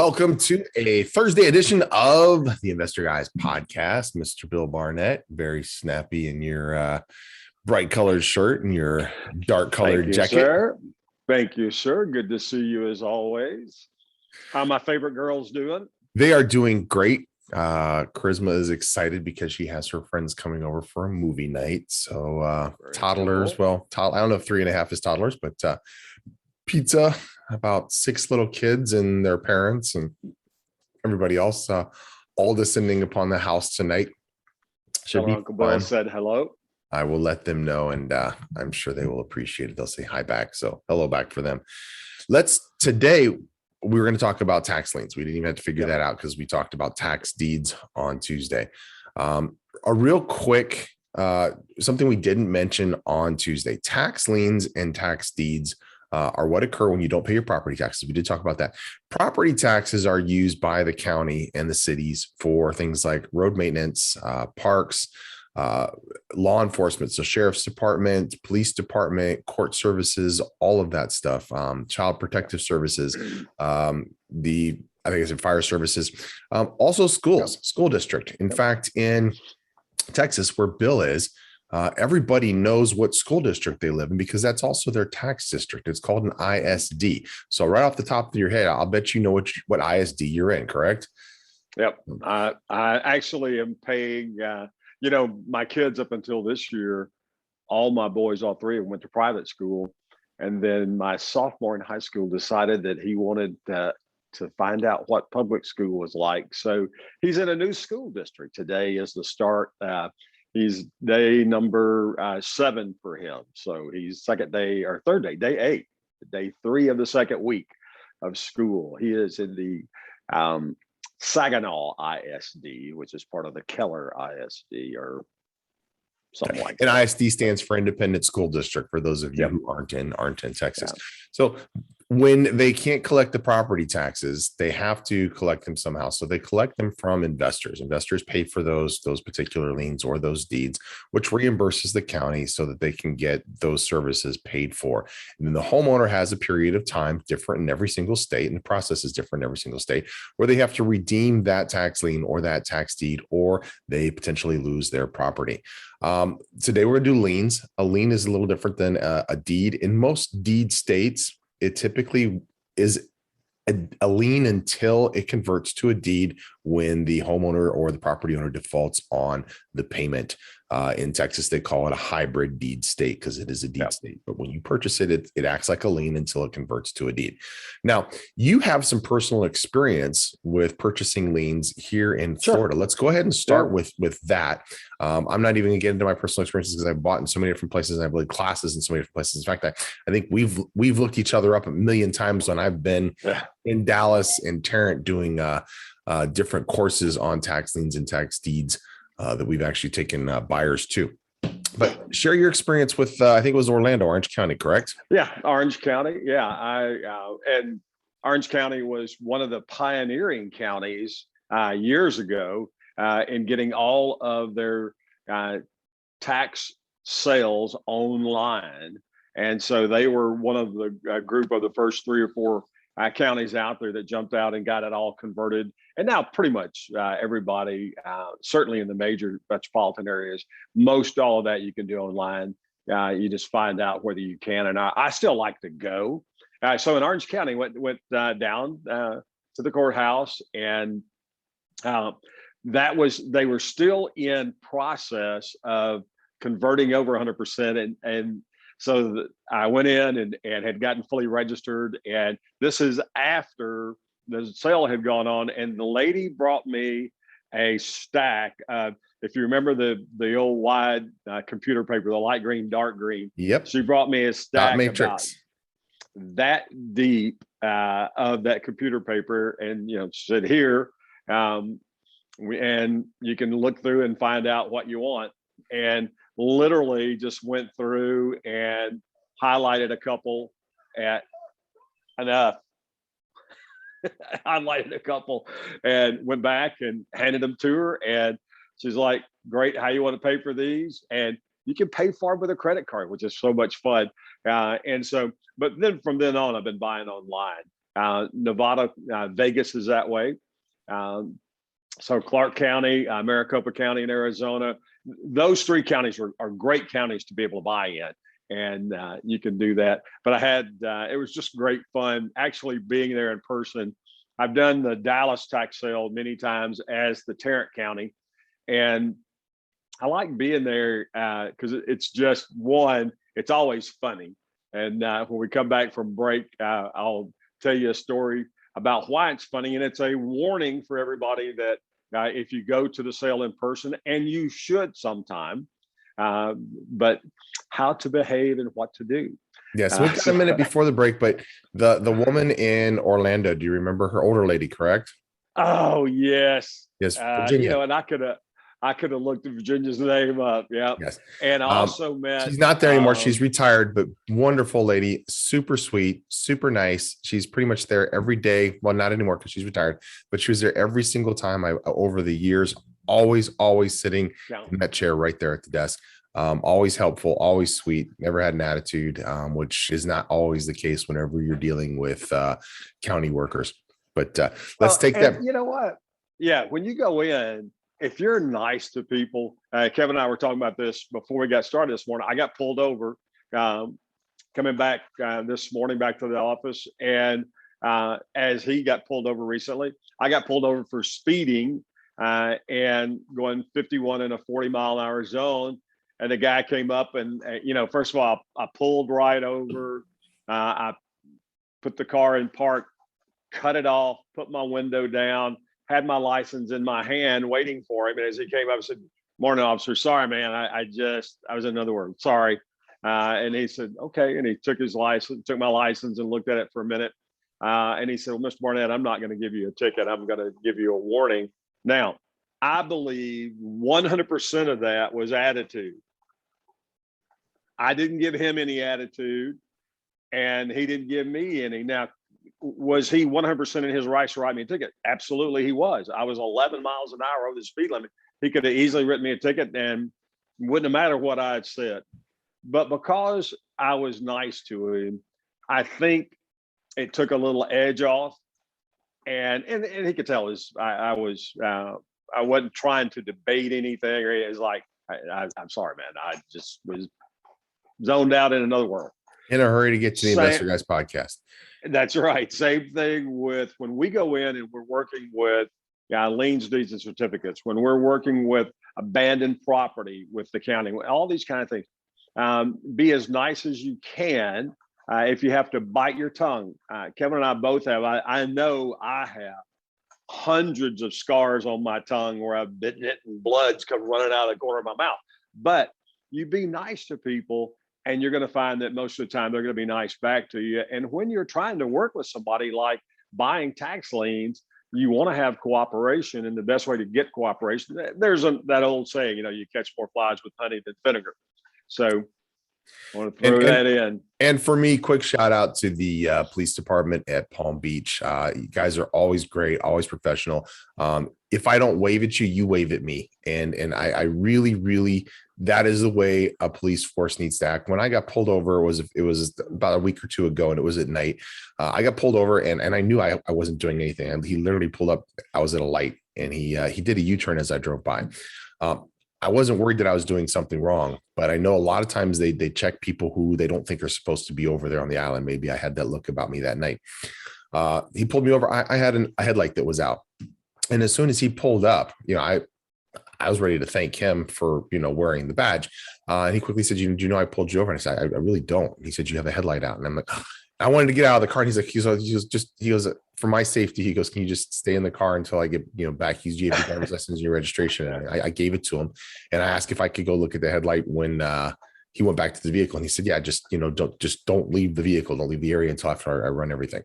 Welcome to a Thursday edition of the Investor Guys podcast. Mr. Bill Barnett, very snappy in your bright colored shirt and your dark colored jacket. Sir. Thank you, sir. Good to see you as always. How my favorite girls doing? They are doing great. Charisma is excited because she has her friends coming over for a movie night. So toddlers, cool. Well, I don't know if 3.5 is toddlers, but pizza, about 6 little kids and their parents and everybody else, all descending upon the house tonight. Should be Uncle Bill said hello. I will let them know, and I'm sure they will appreciate it. They'll say hi back. So hello back for them. Today, we were going to talk about tax liens. We didn't even have to figure that out because we talked about tax deeds on Tuesday. A real quick, something we didn't mention on Tuesday, tax liens and tax deeds are what occur when you don't pay your property taxes. We did talk about that. Property taxes are used by the county and the cities for things like road maintenance, parks, law enforcement, so sheriff's department, police department, court services, all of that stuff, child protective services, I think I said fire services, also schools, school district. In fact, in Texas, where Bill is, everybody knows what school district they live in because that's also their tax district. It's called an ISD. So right off the top of your head, I'll bet you know what ISD you're in, correct? Yep. I actually am paying, my kids up until this year, all my boys, all three of them went to private school. And then my sophomore in high school decided that he wanted to find out what public school was like. So he's in a new school district. Today is the start. He's day number 7 for him. So he's third day, day 8, day 3 of the second week of school. He is in the Saginaw ISD, which is part of the Keller ISD or something like that. And ISD stands for Independent School District, for those of you who aren't in Texas. Yeah. So when they can't collect the property taxes, they have to collect them somehow. So they collect them from investors. Investors pay for those particular liens or those deeds, which reimburses the county so that they can get those services paid for. And then the homeowner has a period of time, different in every single state, and the process is different in every single state, where they have to redeem that tax lien or that tax deed, or they potentially lose their property. Today we're going to do liens. A lien is a little different than a deed. In most deed states, it typically is a lien until it converts to a deed when the homeowner or the property owner defaults on the payment. In Texas, they call it a hybrid deed state because it is a deed state. But when you purchase it, it acts like a lien until it converts to a deed. Now, you have some personal experience with purchasing liens here in Florida. Let's go ahead and start with that. I'm not even going to get into my personal experiences because I've bought in so many different places and I've led classes in so many different places. In fact, I think we've looked each other up a million times when I've been in Dallas and Tarrant doing different courses on tax liens and tax deeds that we've actually taken buyers to. But share your experience with, I think it was Orlando, Orange County, correct? Yeah, Orange County. Yeah, and Orange County was one of the pioneering counties years ago in getting all of their tax sales online. And so they were one of the group of the first 3 or 4 counties out there that jumped out and got it all converted. And now pretty much everybody, certainly in the major metropolitan areas, most all of that you can do online. You just find out whether you can. And I still like to go. So in Orange County, went down to the courthouse, and they were still in process of converting over 100%. And so I went in and had gotten fully registered. And this is after the sale had gone on. And the lady brought me a stack of, if you remember the old wide computer paper, the light green, dark green. Yep. She brought me a stack about that deep of that computer paper. And, she said, here, and you can look through and find out what you want. And literally just went through and highlighted a couple at enough. Highlighted a couple and went back and handed them to her. And she's like, great, how you want to pay for these? And you can pay for them with a credit card, which is so much fun. And so, but then from then on, I've been buying online. Nevada, Vegas is that way. So Clark County, Maricopa County in Arizona, those 3 counties are great counties to be able to buy in. And you can do that. But I had, it was just great fun actually being there in person. I've done the Dallas tax sale many times as the Tarrant County. And I like being there because it's just one, it's always funny. And when we come back from break, I'll tell you a story about why it's funny. And it's a warning for everybody that if you go to the sale in person, and you should sometime, but how to behave and what to do. Yes, we've got a minute before the break, but the woman in Orlando, do you remember her? Older lady, correct? Oh, yes. Yes, You know, and I could have looked at Virginia's name up. Yeah. Yes. And also met. She's not there anymore. She's retired, but wonderful lady, super sweet, super nice. She's pretty much there every day. Well, not anymore because she's retired, but she was there every single time over the years, always sitting in that chair right there at the desk. Always helpful, always sweet, never had an attitude, which is not always the case whenever you're dealing with county workers. But let's take that. You know what? Yeah, when you go in, if you're nice to people, Kevin and I were talking about this before we got started this morning. I got pulled over coming back this morning back to the office. And as he got pulled over recently, I got pulled over for speeding and going 51 in a 40-mile-an-hour zone. And the guy came up and, you know, first of all, I pulled right over. I put the car in park, cut it off, put my window down, had my license in my hand waiting for him. And as he came up, I said, "Morning, officer. Sorry, man. I was in another word. Sorry." And he said, "Okay." And he took my license and looked at it for a minute. And he said, "Well, Mr. Barnett, I'm not going to give you a ticket. I'm going to give you a warning." Now, I believe 100% of that was attitude. I didn't give him any attitude and he didn't give me any. Now, was he 100% in his rights to write me a ticket? Absolutely, he was. I was 11 miles an hour over the speed limit. He could have easily written me a ticket and wouldn't have mattered what I had said. But because I was nice to him, I think it took a little edge off. And he could tell I wasn't trying to debate anything. Or it was like, I'm sorry, man. I just was zoned out in another world. In a hurry to get to the Investor Guys podcast. That's right. Same thing with when we go in and we're working with liens, deeds, and certificates, when we're working with abandoned property with the county, all these kind of things. Be as nice as you can. If you have to bite your tongue, Kevin and I both have. I know I have hundreds of scars on my tongue where I've bitten it and blood's come running out of the corner of my mouth. But you be nice to people, and you're going to find that most of the time they're going to be nice back to you. And when you're trying to work with somebody like buying tax liens, you want to have cooperation, and the best way to get cooperation, there's that old saying, you catch more flies with honey than vinegar. So I want to throw that in. And for me, quick shout out to the police department at Palm Beach. You guys are always great, always professional. If I don't wave at you, you wave at me. And I really, that is the way a police force needs to act. When I got pulled over, it was about a week or two ago, and it was at night. I got pulled over and I knew I wasn't doing anything. And he literally pulled up. I was at a light and he did a U-turn as I drove by. I wasn't worried that I was doing something wrong, but I know a lot of times they check people who they don't think are supposed to be over there on the island. Maybe I had that look about me that night. He pulled me over. I had a headlight that was out. And as soon as he pulled up, I was ready to thank him for, wearing the badge. And he quickly said, do you know I pulled you over? And I said, I really don't. He said, you have a headlight out. And I'm like, I wanted to get out of the car. And he's like, he goes, for my safety, he goes, can you just stay in the car until I get, back? He's GAP driver's license and your registration. And I gave it to him. And I asked if I could go look at the headlight when he went back to the vehicle. And he said, yeah, don't leave the vehicle. Don't leave the area until after I run everything.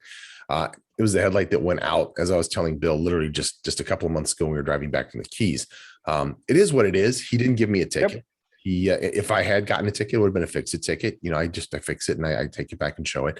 It was the headlight that went out, as I was telling Bill, literally just a couple of months ago when we were driving back from the Keys. It is what it is. He didn't give me a ticket. If I had gotten a ticket, it would have been a fix-it ticket. I fix it and I take it back and show it.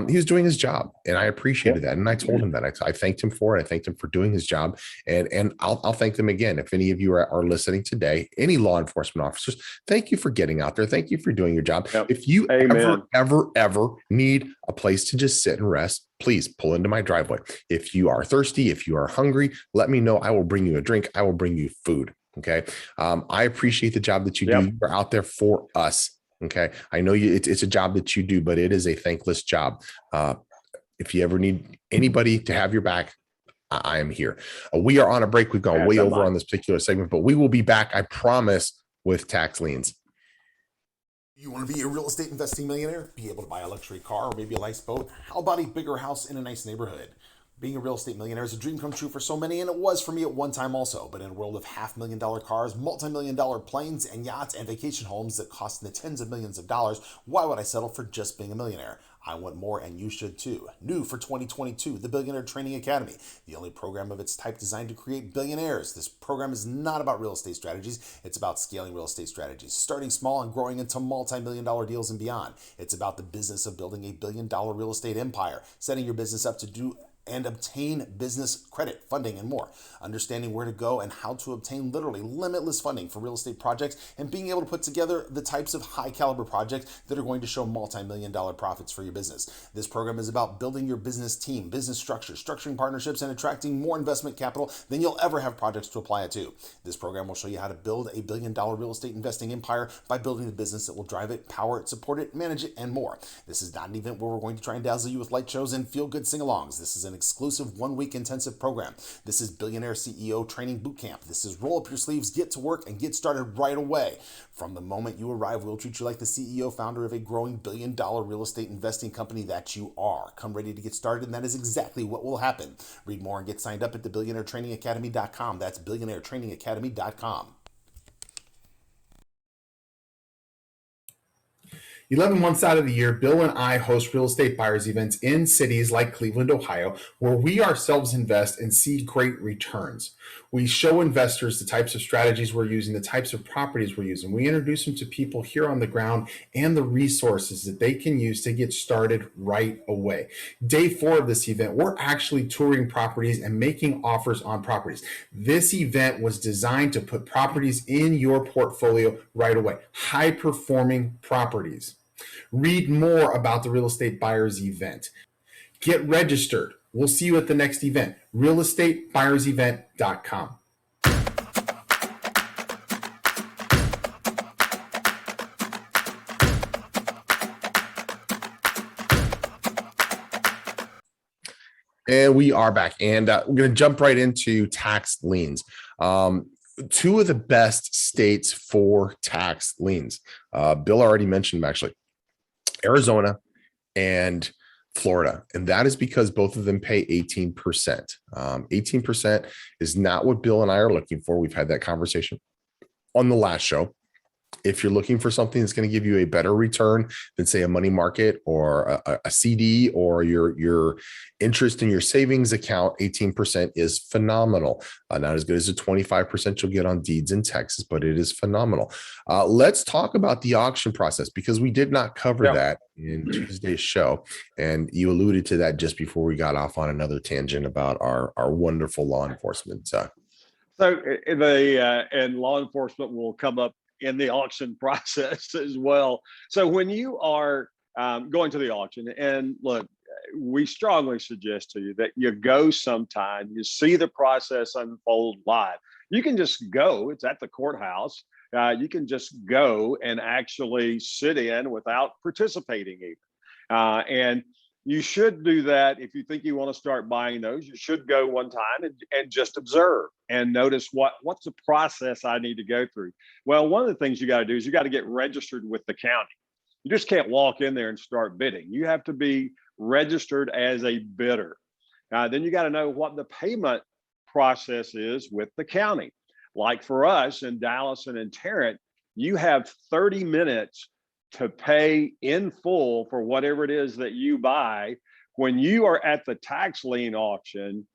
He was doing his job, and I appreciated that. And I told him that. I thanked him for it. I thanked him for doing his job, and I'll thank them again. If any of you are listening today, any law enforcement officers, thank you for getting out there. Thank you for doing your job. Yep. If you Amen. ever need a place to just sit and rest, please pull into my driveway. If you are thirsty, if you are hungry, let me know. I will bring you a drink. I will bring you food. Okay. I appreciate the job that you do. You're out there for us. Okay. I know it's a job that you do, but it is a thankless job. If you ever need anybody to have your back, I am here. We are on a break. We've gone way over on this particular segment, but we will be back, I promise, with tax liens. You want to be a real estate investing millionaire? Be able to buy a luxury car or maybe a nice boat? How about a bigger house in a nice neighborhood? Being a real estate millionaire is a dream come true for so many, and it was for me at one time also. But in a world of $500,000 cars, multi-million-dollar planes, and yachts, and vacation homes that cost in the tens of millions of dollars, why would I settle for just being a millionaire? I want more, and you should too. New for 2022, the Billionaire Training Academy, the only program of its type designed to create billionaires. This program is not about real estate strategies. It's about scaling real estate strategies, starting small and growing into multi-million-dollar deals and beyond. It's about the business of building a billion-dollar real estate empire, setting your business up to do and obtain business credit, funding, and more. Understanding where to go and how to obtain literally limitless funding for real estate projects, and being able to put together the types of high caliber projects that are going to show multi-million-dollar profits for your business. This program is about building your business team, business structure, structuring partnerships, and attracting more investment capital than you'll ever have projects to apply it to. This program will show you how to build a billion-dollar real estate investing empire by building the business that will drive it, power it, support it, manage it, and more. This is not an event where we're going to try and dazzle you with light shows and feel-good sing-alongs. This is an exclusive one-week intensive program. This is Billionaire CEO Training Bootcamp. This is roll up your sleeves, get to work, and get started right away. From the moment you arrive, we'll treat you like the CEO founder of a growing billion-dollar real estate investing company that you are. Come ready to get started, and that is exactly what will happen. Read more and get signed up at the billionairetrainingacademy.com. That's billionairetrainingacademy.com. 11 months out of the year, Bill and I host real estate buyers events in cities like Cleveland, Ohio, where we ourselves invest and see great returns. We show investors the types of strategies we're using, the types of properties we're using. We introduce them to people here on the ground and the resources that they can use to get started right away. Day 4 of this event, we're actually touring properties and making offers on properties. This event was designed to put properties in your portfolio right away, high-performing properties. Read more about the Real Estate Buyers event. Get registered. We'll see you at the next event, realestatebuyersevent.com. And we are back, and we're going to jump right into tax liens. Two of the best states for tax liens. Bill already mentioned them, actually. Arizona and Florida. And that is because both of them pay 18%. 18% is not what Bill and I are looking for. We've had that conversation on the last show. If you're looking for something that's going to give you a better return than, say, a money market or a CD or your interest in your savings account, 18% is phenomenal. Not as good as the 25% you'll get on deeds in Texas, but it is phenomenal. Let's talk about the auction process, because we did not cover that in Tuesday's show. And you alluded to that just before we got off on another tangent about our wonderful law enforcement. So and law enforcement will come up in the auction process as well. So when you are going to the auction, and look, we strongly suggest to you that you go sometime, you see the process unfold live. You can just go, it's at the courthouse. You can just go and actually sit in without participating even. And you should do that if you think you want to start buying those. You should go one time and just observe and notice what's the process I need to go through. Well, one of the things you got to do is you got to get registered with the county. You just can't walk in there and start bidding. You have to be registered as a bidder. Then you got to know what the payment process is with the county. Like for us in Dallas and in Tarrant, you have 30 minutes to pay in full for whatever it is that you buy. When you are at the tax lien auction,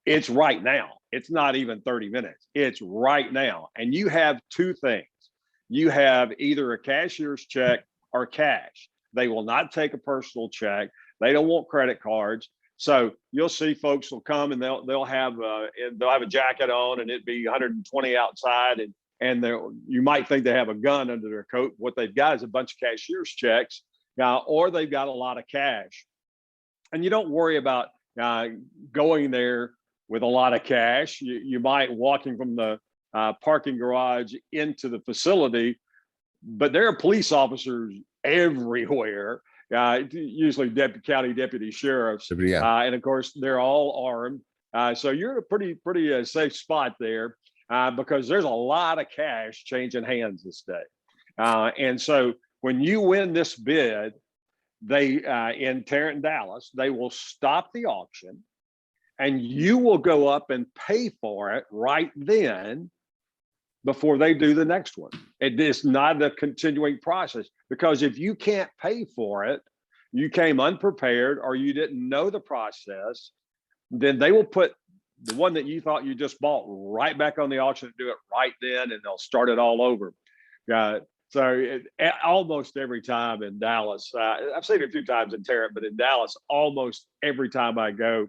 it's right now. It's not even 30 minutes. It's right now. And you have two things. you have either a cashier's check or cash. They will not take a personal check. They don't want credit cards. So you'll see folks will come and they'll have a jacket on and it'd be 120 outside, and you might think they have a gun under their coat. What they've got is a bunch of cashier's checks, or they've got a lot of cash. And you don't worry about going there with a lot of cash. You might walking from the parking garage into the facility, but there are police officers everywhere. Usually county deputy sheriffs, and of course they're all armed. So you're in a pretty safe spot there, because there's a lot of cash changing hands this day. And so when you win this bid, they in Tarrant, Dallas, they will stop the auction, and you will go up and pay for it right then before they do the next one. It is not a continuing process, because if you can't pay for it, you came unprepared or you didn't know the process, then they will put the one that you thought you just bought right back on the auction and do it right then, and they'll start it all over. So almost every time in Dallas, I've seen it a few times in Tarrant, but in Dallas, almost every time I go,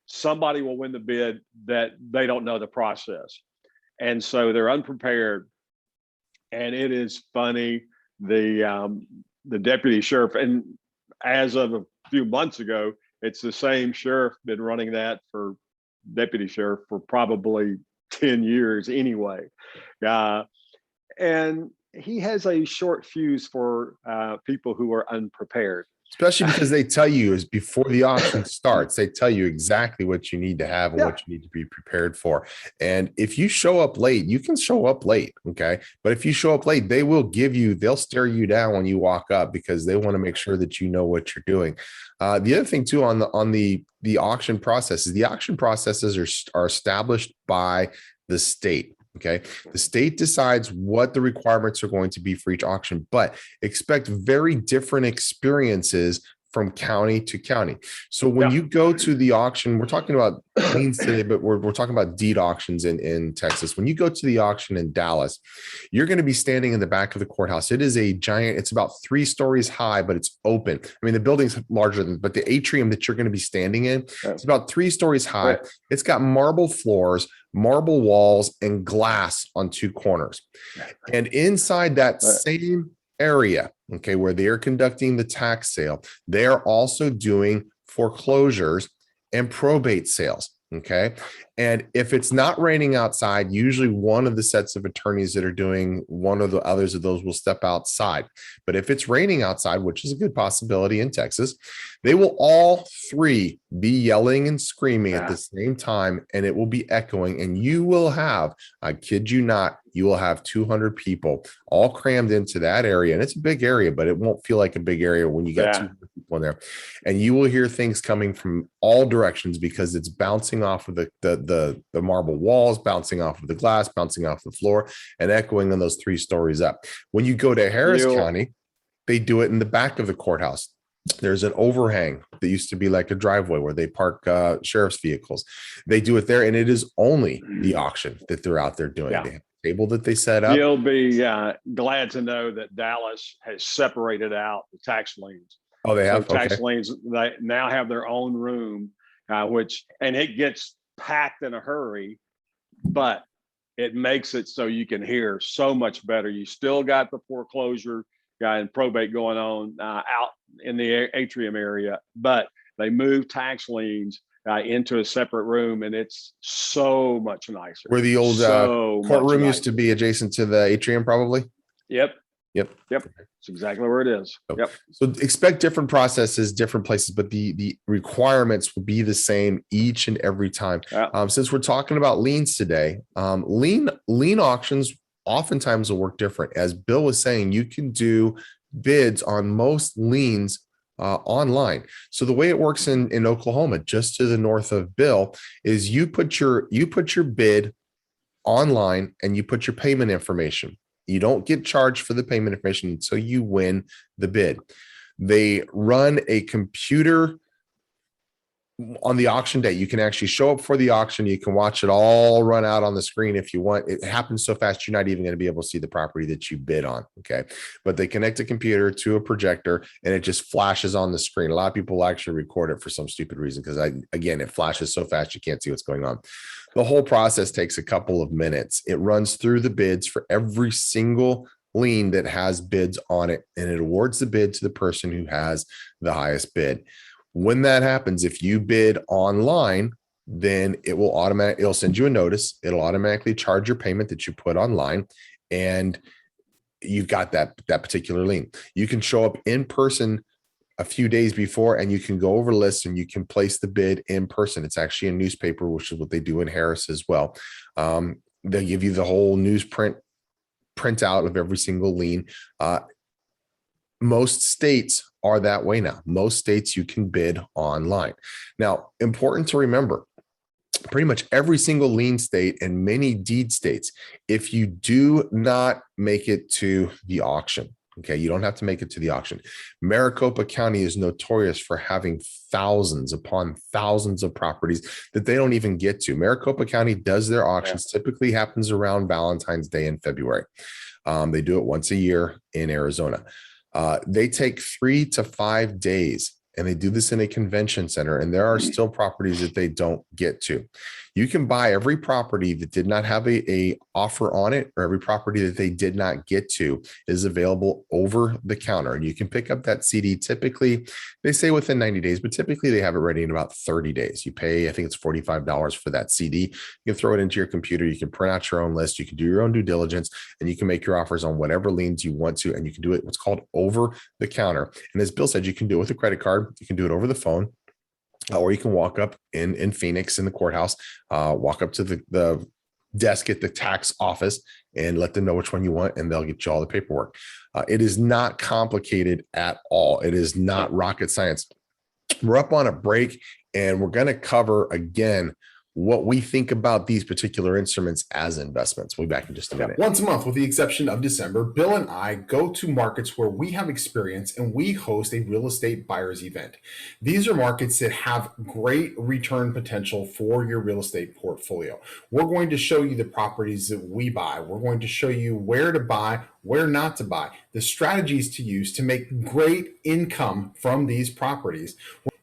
somebody will win the bid that they don't know the process. And so they're unprepared, and it is funny. The deputy sheriff, and as of a few months ago, it's the same sheriff been running that for deputy sheriff for probably 10 years anyway. And he has a short fuse for people who are unprepared. Especially because they tell you is before the auction starts, they tell you exactly what you need to have and what you need to be prepared for. And if you show up late, you can show up late. Okay. But if you show up late, they'll stare you down when you walk up, because they want to make sure that you know what you're doing. The other thing too, on the auction process is the auction processes are established by the state. Okay. The state decides what the requirements are going to be for each auction, but expect very different experiences from county to county. So when you go to the auction, we're talking about liens today, but we're talking about deed auctions in Texas. When you go to the auction in Dallas, you're going to be standing in the back of the courthouse. It is a giant, it's about 3 stories high, but it's open. I mean, the building's larger than, but the atrium that you're going to be standing in, it's about 3 stories high. Right. It's got marble floors, marble walls, and glass on 2 corners. And inside that same area, okay, where they're conducting the tax sale, they're also doing foreclosures and probate sales. Okay. And if it's not raining outside, usually one of the sets of attorneys that are doing one of the others of those will step outside. But if it's raining outside, which is a good possibility in Texas, they will all 3 be yelling and screaming at the same time, and it will be echoing. And you will have, I kid you not, you will have 200 people all crammed into that area. And it's a big area, but it won't feel like a big area when you got 200 people in there. And you will hear things coming from all directions, because it's bouncing off of the marble walls, bouncing off of the glass, bouncing off the floor, and echoing on those 3 stories up. When you go to Harris County, they do it in the back of the courthouse. There's an overhang that used to be like a driveway where they park sheriff's vehicles. They do it there, and it is only the auction that they're out there doing. They have a table that they set up. You'll be glad to know that Dallas has separated out the tax liens. Oh, they have? So tax liens, they now have their own room, and it gets packed in a hurry, but it makes it so you can hear so much better. You still got the foreclosure and probate going on out in the atrium area, but they move tax liens into a separate room, and it's so much nicer. Where the old courtroom used to be adjacent to the atrium, probably. Yep. It's exactly where it is. So expect different processes, different places, but the requirements will be the same each and every time. Since we're talking about liens today, lien auctions oftentimes will work different. As Bill was saying, you can do bids on most liens online. So the way it works in Oklahoma, just to the north of Bill, is you put your bid online and you put your payment information. You don't get charged for the payment information until you win the bid. They run a computer on the auction day, you can actually show up for the auction. You can watch it all run out on the screen if you want. It happens so fast, you're not even going to be able to see the property that you bid on. Okay. But they connect a computer to a projector and it just flashes on the screen. A lot of people actually record it for some stupid reason because, again, it flashes so fast you can't see what's going on. The whole process takes a couple of minutes. It runs through the bids for every single lien that has bids on it, and it awards the bid to the person who has the highest bid. When that happens, if you bid online, then it'll send you a notice. It'll automatically charge your payment that you put online, and you've got that particular lien. You can show up in person a few days before, and you can go over lists and you can place the bid in person. It's actually a newspaper, which is what they do in Harris as well. They give you the whole printout of every single lien. Most states are that way now. Most states you can bid online. Now, important to remember, pretty much every single lien state and many deed states, if you do not make it to the auction, okay, you don't have to make it to the auction. Maricopa County is notorious for having thousands upon thousands of properties that they don't even get to. Maricopa County does their auctions, typically happens around Valentine's Day in February. They do it once a year in Arizona. They take 3 to 5 days, and they do this in a convention center, and there are still properties that they don't get to. You can buy every property that did not have a offer on it, or every property that they did not get to is available over the counter. And you can pick up that CD. Typically, they say within 90 days, but typically they have it ready in about 30 days. You pay, I think it's $45 for that CD. You can throw it into your computer. You can print out your own list. You can do your own due diligence, and you can make your offers on whatever liens you want to. And you can do it what's called over the counter. And as Bill said, you can do it with a credit card. You can do it over the phone. Or you can walk up in Phoenix in the courthouse, walk up to the desk at the tax office and let them know which one you want, and they'll get you all the paperwork. It is not complicated at all. It is not rocket science. We're up on a break, and we're going to cover again what we think about these particular instruments as investments. We'll be back in just a minute. Once a month, with the exception of December, Bill and I go to markets where we have experience and we host a real estate buyer's event. These are markets that have great return potential for your real estate portfolio. We're going to show you the properties that we buy. We're going to show you where to buy, where not to buy, the strategies to use to make great income from these properties.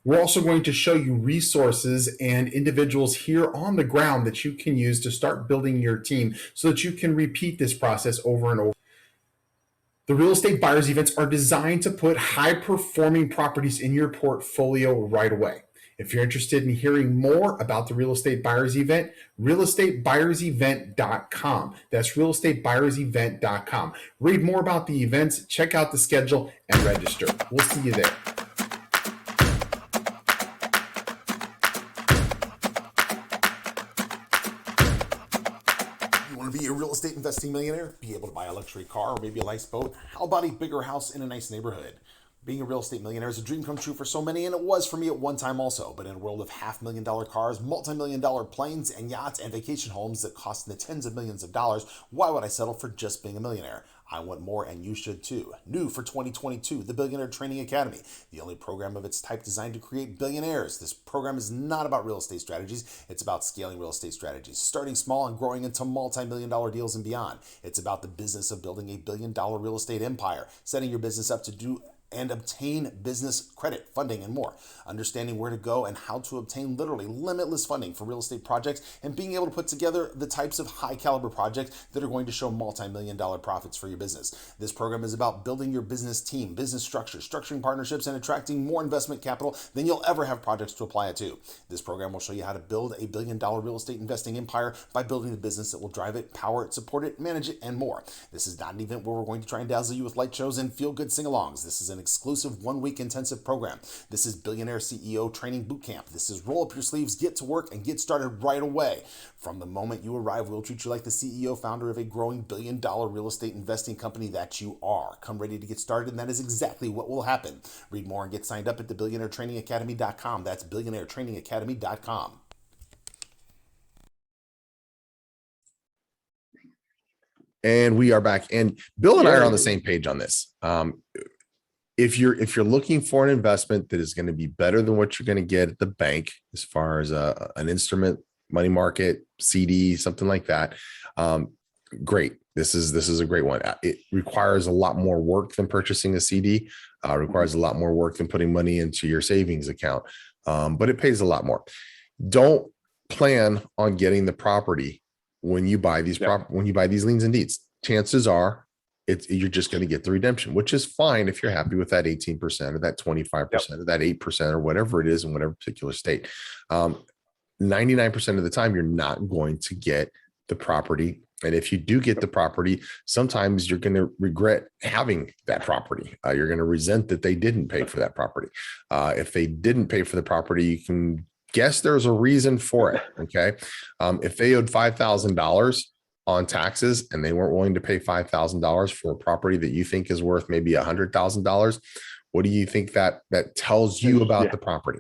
We're also going to show you resources and individuals here on the ground that you can use to start building your team so that you can repeat this process over and over. The real estate buyers events are designed to put high-performing properties in your portfolio right away. If you're interested in hearing more about the Real Estate Buyers Event, realestatebuyersevent.com. That's realestatebuyersevent.com. Read more about the events, check out the schedule, and register. We'll see you there. Be a real estate investing millionaire, be able to buy a luxury car or maybe a nice boat. How about a bigger house in a nice neighborhood? Being a real estate millionaire is a dream come true for so many, and it was for me at one time also. But in a world of $500,000 cars, multi-million-dollar planes, and yachts, and vacation homes that cost in the tens of millions of dollars, why would I settle for just being a millionaire? I want more, and you should too. New for 2022, the Billionaire Training Academy, the only program of its type designed to create billionaires. This program is not about real estate strategies. It's about scaling real estate strategies, starting small and growing into multi-million-dollar deals and beyond. It's about the business of building a billion-dollar real estate empire, setting your business up to do and obtain business credit, funding, and more. Understanding where to go and how to obtain literally limitless funding for real estate projects, and being able to put together the types of high caliber projects that are going to show multi-million-dollar profits for your business. This program is about building your business team, business structure, structuring partnerships, and attracting more investment capital than you'll ever have projects to apply it to. This program will show you how to build a billion-dollar real estate investing empire by building the business that will drive it, power it, support it, manage it, and more. This is not an event where we're going to try and dazzle you with light shows and feel-good sing-alongs. This is an exclusive one-week intensive program. This is Billionaire CEO Training Bootcamp. This is roll up your sleeves, get to work, and get started right away. From the moment you arrive, we'll treat you like the CEO founder of a growing billion-dollar real estate investing company that you are. Come ready to get started, and that is exactly what will happen. Read more and get signed up at the billionairetrainingacademy.com. That's billionairetrainingacademy.com. And we are back. And Bill and I are on the same page on this. if you're looking for an investment that is going to be better than what you're going to get at the bank, as far as an instrument, money market, CD, something like that, great. This is a great one. It requires a lot more work than purchasing a CD. Requires a lot more work than putting money into your savings account, but it pays a lot more. Don't plan on getting the property when you buy these when you buy these liens and deeds. Chances are you're just going to get the redemption, which is fine if you're happy with that 18% or that 25% or that 8% or whatever it is in whatever particular state. 99% of the time, you're not going to get the property. And if you do get the property, sometimes you're going to regret having that property. You're going to resent that they didn't pay for that property. If they didn't pay for the property, you can guess there's a reason for it. Okay. If they owed $5,000 on taxes and they weren't willing to pay $5,000 for a property that you think is worth maybe $100,000, what do you think that tells you about the property?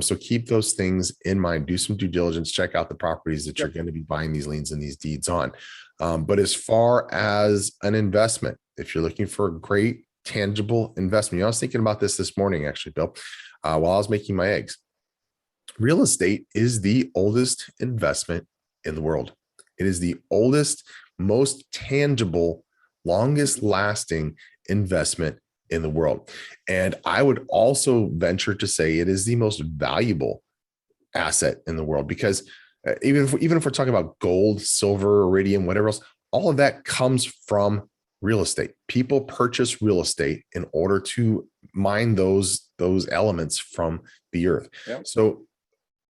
So keep those things in mind. Do some due diligence. Check out the properties that you're going to be buying these liens and these deeds on. But as far as an investment, if you're looking for a great tangible investment, I was thinking about this morning, actually, Bill, while I was making my eggs. Real estate is the oldest investment in the world. It is the oldest, most tangible, longest lasting investment in the world. And I would also venture to say it is the most valuable asset in the world, because even if we're talking about gold, silver, iridium, whatever else, all of that comes from real estate. People purchase real estate in order to mine those elements from the earth. Yep. So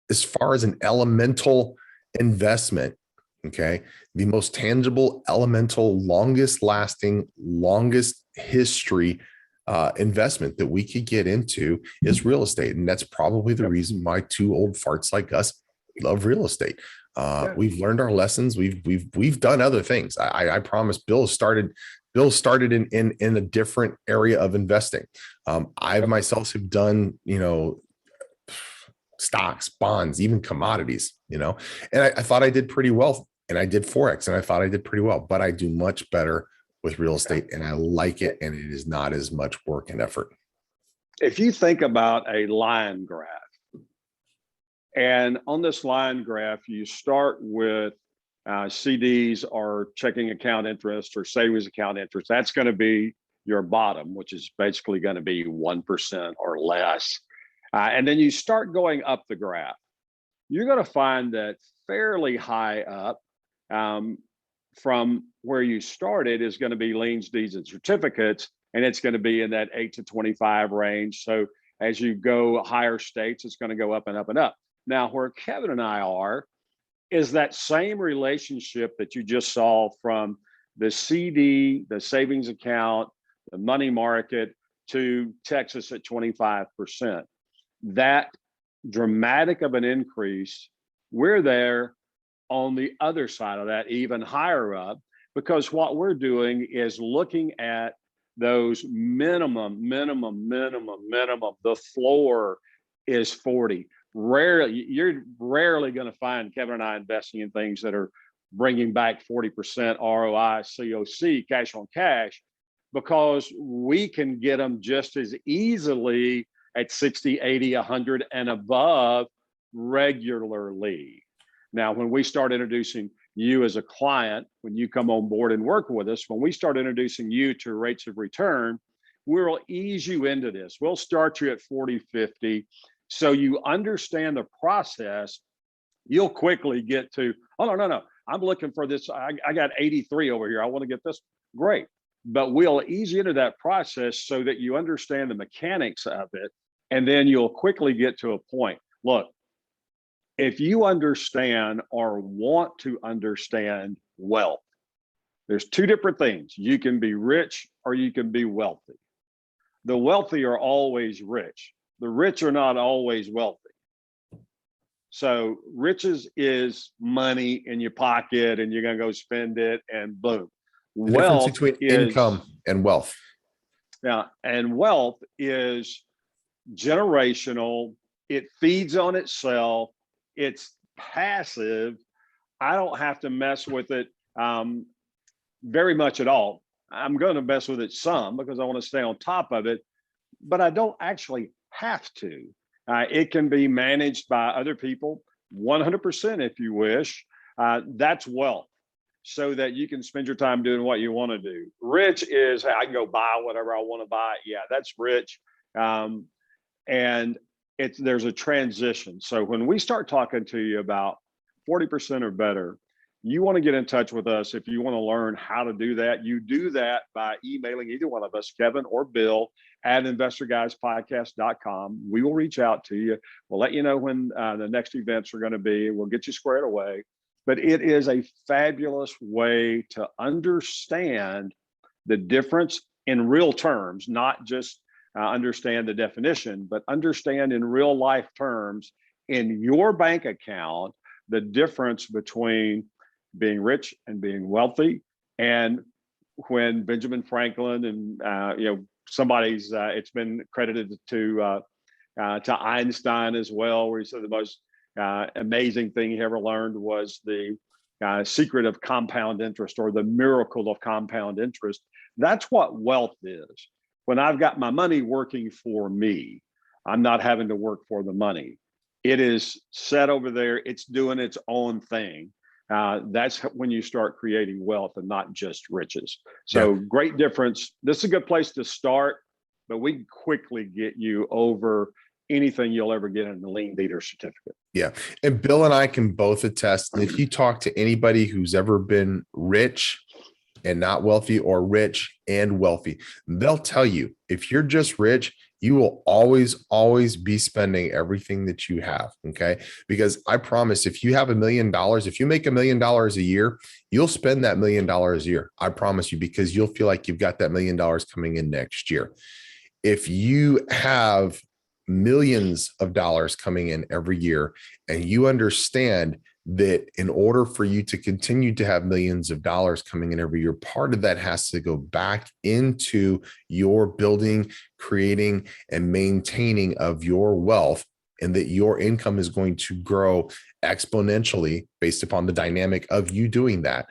as far as an elemental investment, okay, the most tangible, elemental, longest lasting, longest history investment that we could get into is real estate. And that's probably the reason why two old farts like us love real estate. We've learned our lessons. We've done other things. I promise Bill started in a different area of investing. I myself have done, stocks, bonds, even commodities, and I thought I did pretty well, and I did Forex and I thought I did pretty well, but I do much better with real estate and I like it. And it is not as much work and effort. If you think about a line graph, and on this line graph, you start with CDs or checking account interest or savings account interest. That's going to be your bottom, which is basically going to be 1% or less. And then you start going up the graph. You're going to find that fairly high up from where you started is going to be liens, deeds, and certificates, and it's going to be in that 8 to 25 range. So as you go higher states, it's going to go up and up and up. Now, where Kevin and I are is that same relationship that you just saw from the CD, the savings account, the money market to Texas at 25%. That dramatic of an increase, we're there on the other side of that, even higher up, because what we're doing is looking at those minimum. The floor is 40. You're rarely going to find Kevin and I investing in things that are bringing back 40% ROI, COC, cash on cash, because we can get them just as easily at 60, 80, 100 and above regularly. Now, when we start introducing you as a client, when you come on board and work with us, when we start introducing you to rates of return, we'll ease you into this. We'll start you at 40, 50. So you understand the process. You'll quickly get to, oh, no. I'm looking for this. I got 83 over here. I want to get this. Great. But we'll ease you into that process so that you understand the mechanics of it. And then you'll quickly get to a point. Look, if you understand or want to understand wealth, there's two different things. You can be rich or you can be wealthy. The wealthy are always rich. The rich are not always wealthy. So riches is money in your pocket and you're going to go spend it and boom. The difference between income and wealth. Yeah, and wealth is generational. It feeds on itself. It's passive. I don't have to mess with it very much at all. I'm going to mess with it some because I want to stay on top of it, but I don't actually have to. It can be managed by other people 100% if you wish. That's wealth, so that you can spend your time doing what you want to do. Rich is, hey, I can go buy whatever I want to buy. Yeah, that's rich. And there's a transition. So when we start talking to you about 40% or better, you want to get in touch with us. If you want to learn how to do that, you do that by emailing either one of us, Kevin or Bill, at investorguyspodcast.com. We will reach out to you. We'll let you know when the next events are going to be. We'll get you squared away. But it is a fabulous way to understand the difference in real terms, not just understand the definition, but understand in real life terms in your bank account the difference between being rich and being wealthy. And when Benjamin Franklin and somebody's it's been credited to Einstein as well, where he said the most amazing thing he ever learned was the secret of compound interest, or the miracle of compound interest. That's what wealth is. When I've got my money working for me, I'm not having to work for the money. It is set over there. It's doing its own thing. That's when you start creating wealth and not just riches. So great difference. This is a good place to start, but we can quickly get you over anything you'll ever get in the lien deeder certificate. Yeah. And Bill and I can both attest. And if you talk to anybody who's ever been rich and not wealthy, or rich and wealthy, they'll tell you, if you're just rich, you will always be spending everything that you have. Okay. Because I promise, if you have $1 million, if you make $1 million a year, you'll spend that $1 million a year. I promise you, because you'll feel like you've got that $1 million coming in next year. If you have millions of dollars coming in every year, and you understand that in order for you to continue to have millions of dollars coming in every year, part of that has to go back into your building, creating, and maintaining of your wealth, and that your income is going to grow exponentially based upon the dynamic of you doing that.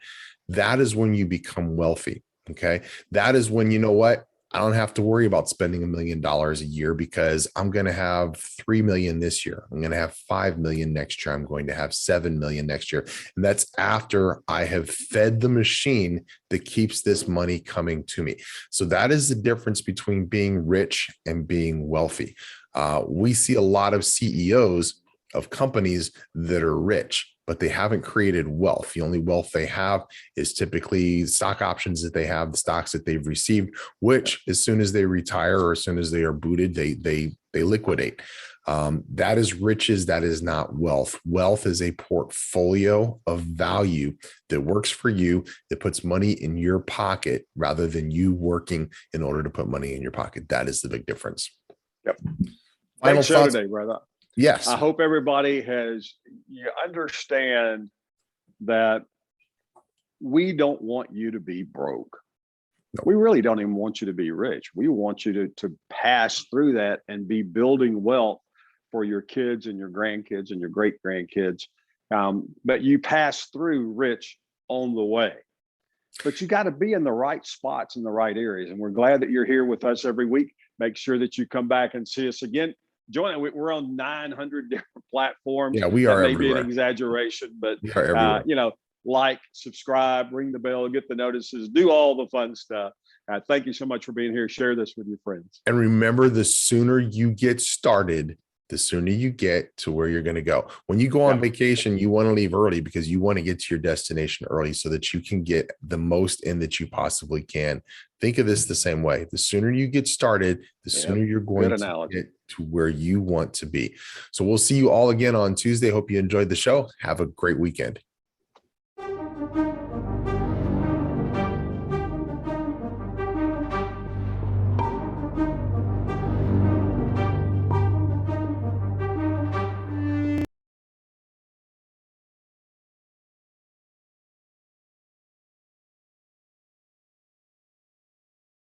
That is when you become wealthy. Okay. That is when, you know what? I don't have to worry about spending $1 million a year, because I'm going to have 3 million this year. I'm going to have 5 million next year. I'm going to have 7 million next year. And that's after I have fed the machine that keeps this money coming to me. So that is the difference between being rich and being wealthy. We see a lot of CEOs of companies that are rich, but they haven't created wealth. The only wealth they have is typically stock options that they have, the stocks that they've received, which as soon as they retire, or as soon as they are booted, they liquidate. That is riches. That is not wealth. Wealth is a portfolio of value that works for you, that puts money in your pocket rather than you working in order to put money in your pocket. That is the big difference. Yep. Final Great show thoughts today, brother. Yes. I hope everybody you understand that we don't want you to be broke. No. We really don't even want you to be rich. We want you to pass through that and be building wealth for your kids and your grandkids and your great grandkids. But you pass through rich on the way. But you got to be in the right spots in the right areas. And we're glad that you're here with us every week. Make sure that you come back and see us again. Join. We're on 900 different platforms. Yeah, we are that may everywhere. be an exaggeration, but we are everywhere. Like, subscribe, ring the bell, get the notices, do all the fun stuff. Thank you so much for being here. Share this with your friends. And remember, the sooner you get started, the sooner you get to where you're going to go. When you go on vacation, you want to leave early, because you want to get to your destination early so that you can get the most in that you possibly can. Think of this the same way. The sooner you get started, the sooner you're going to get to where you want to be. So we'll see you all again on Tuesday. Hope you enjoyed the show. Have a great weekend.